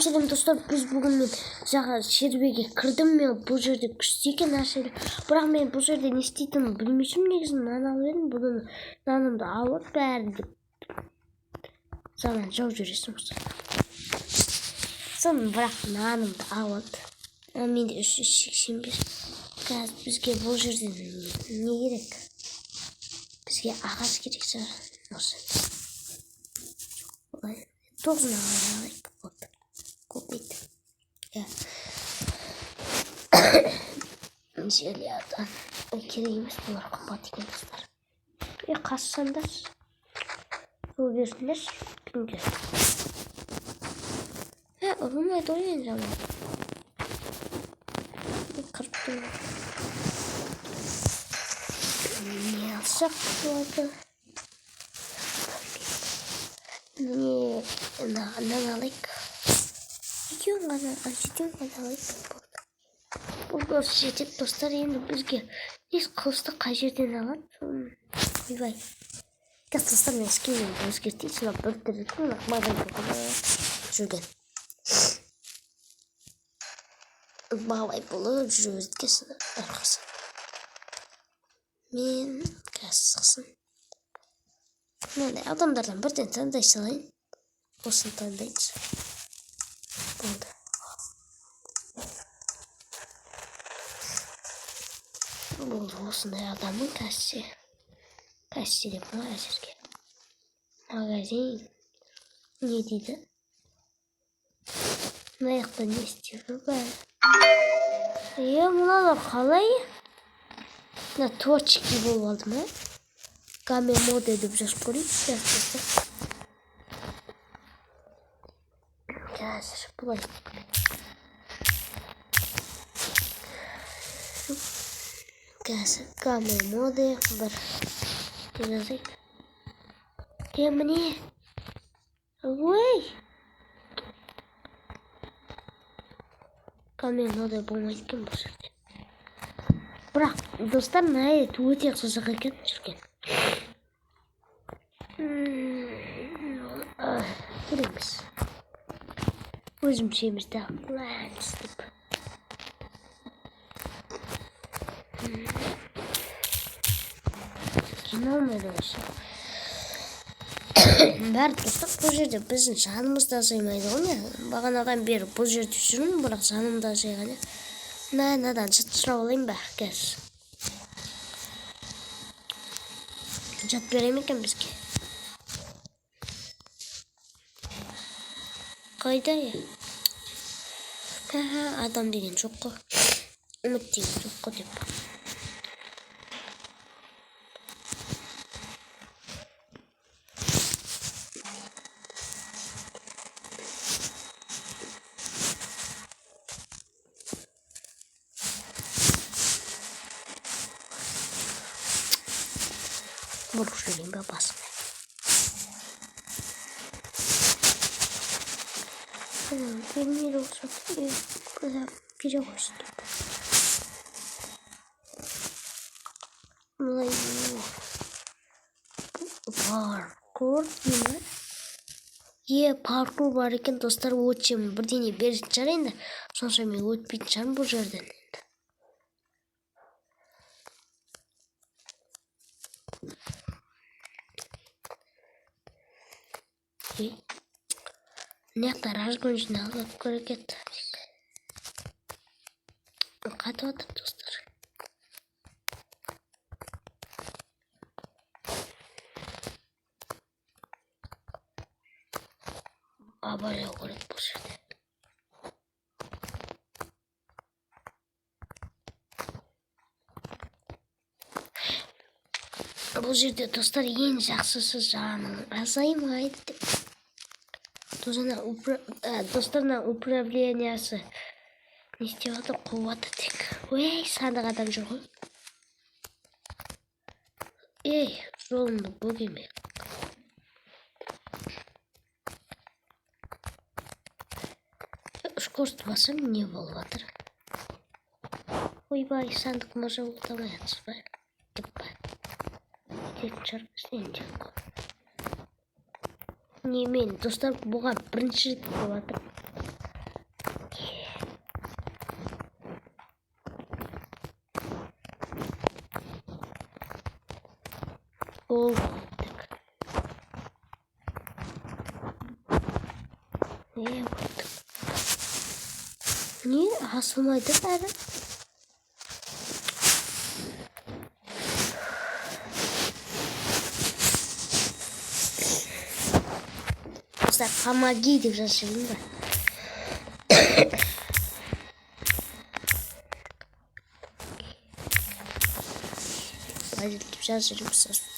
Біріншіден достар, біз бүгін мен жаңа серверге кірдім, мен бұл жерде күшті екен нәрселер. Бірақ мен бұл жерде не істейтінімді білмеймін. Негізі нан алып едім, бұдан нанымды алып бәрі деп заман жауып жүресің осы. Соны бірақ нанымды алып, менде 385. Қазір бізге бұл жерде не керек? Бізге ағаш керек шығар. Осы. Олай. 9 алайық. Вот. Купить. Желиядан. Керек емес, бұлар қымбат екен достар. Қассаңдар. Бұл берсіңдер. Кімге? Ұрылмайды ғой енді жаман. Қырттың. Не алсақ болады? Нан алайық. Жетеуін ғана алайық. Бұл жетек достар, енді бізге еш қылышты қай жерден алады? Ойбай. Қазір достар, мен скинімді өзгертейін, сына бір тірілдің, маған жүрген. Бағалай болып жүрген сына әрқасы. Мен қазір адамдардан бірден таңдай салайын. Осын таңдайыз. Болды. Болды осындай адамның кассе. Кассе деп мұна әзірге. Магазин. Не дейді? Мынаяқта не істері бар? Мұналар қалай? Мына точки болып алды ма? Game mode деп жазып көрейік. Қазір бұлай. Қазір game mode бір жазайық. Міне. Ой! Game mode болмайды екен бұл жерде. Бірақ достар, мәйет өте қызық екен жүрген. Кереміз. Өзім шемізді лән істеп. Киналмайды осы. Бәрі достар, бұл жерде біздің жанымызда азаймайды ғой. Бағанадан бері бұл жерде жүрмін, бірақ жанымда азайған. Надан жаттыра олайын ба, қазір. Жат берем екен бізге. Қайда я? Адам деген жоқ қой. Үміт деген жоқ қой деп. Бұрыш деген бе басын. Вермир olsa перевозит. Паркур деймін. Паркур бар екен достар, өтшем бірдеңе беретін шығар енді. Сонша мен өтпейтін шығармын бұл жерден. Мынаяқта разгон жиналып көрекет. Қатып атыр достар. Абайлау керек бұл жерде. Бұл жерде достар ең жақсысы жаның азаймайды деп. Достарына управлениясы не істеп отыр, қуаты тек. Ой, сандық адам жоқ. Жолымды бөгеме. Скорості басым не болып отыр. Ойбай, сандық можа ұлтамай атсыз ба? Деп ба. Тек шарпыстен жоқ. Не мен достар бұған бірінші рет болып отыр. Gol attık. Niye yaptık? Niye hasılmaydı bari? Dostlar parmağı giydi biraz şimdi de. Hadi biraz yarım saat.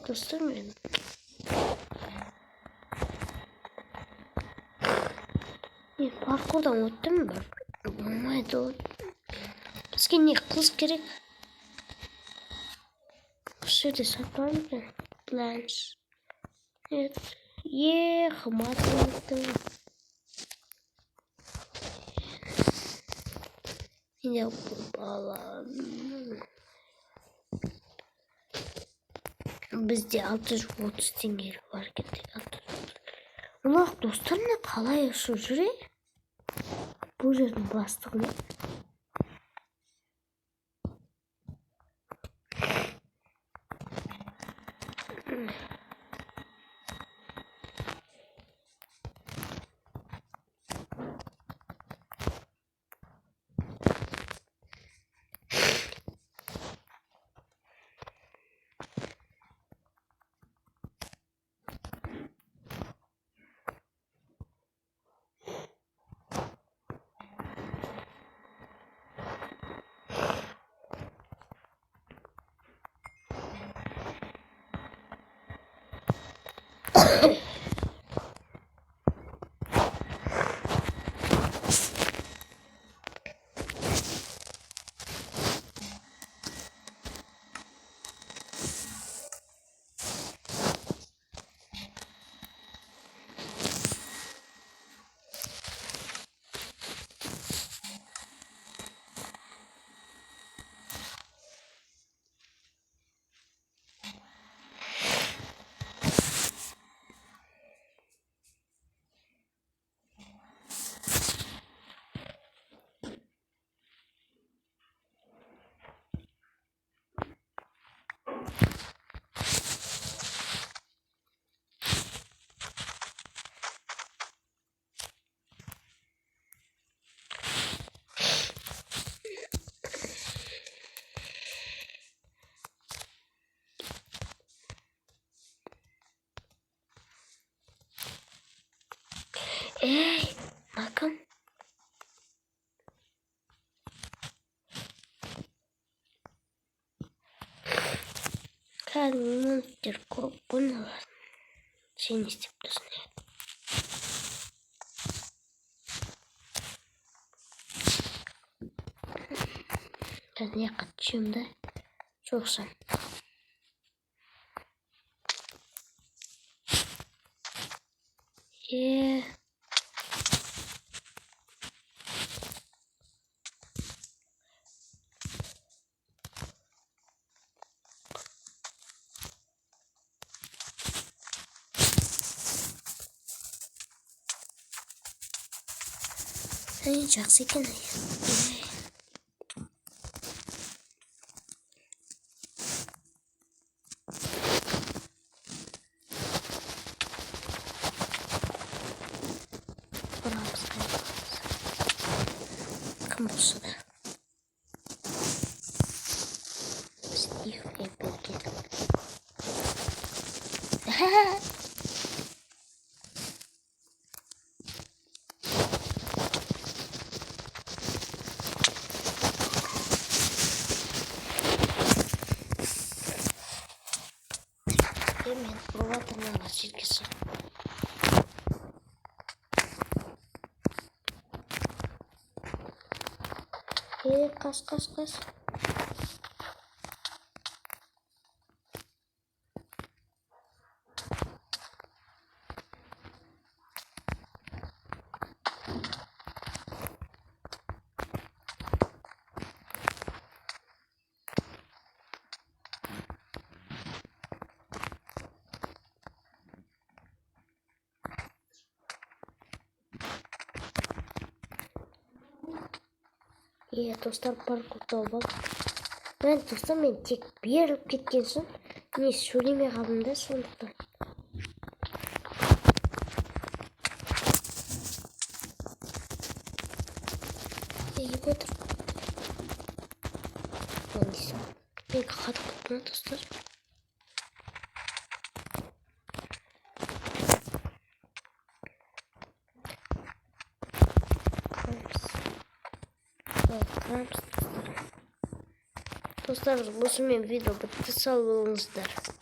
Dostlarım benim. Parkurdan öttüm ben. Olmaydı. Eski niye kız gerek? Şöyle saklar mı? Lens. Evet. Hımatladım. Yine bu bağlandım. Bizde 630 tengeli var gitti. Allah dostlarımla kalay yaşıyor. Bu yüzden bastık mı? Bakın. Monster bunu var. Sen istiyorsun. Ben niye kaçıyorum da? Çok sen. Sen çok sıkıntı. Bakın bu sıra. Steve Apple'gate. Hemen provatına var şirkesi. Kas. Иә, достар паркурды алып. Мен достар, мен тек беріліп кеткен соң не сөйлемей қалдым да, сондықтан. Егіп отыр. Мен дейсің. Мен қатып кетті, достар. Dostlar, осымен видео бітті, сау болыңыздар.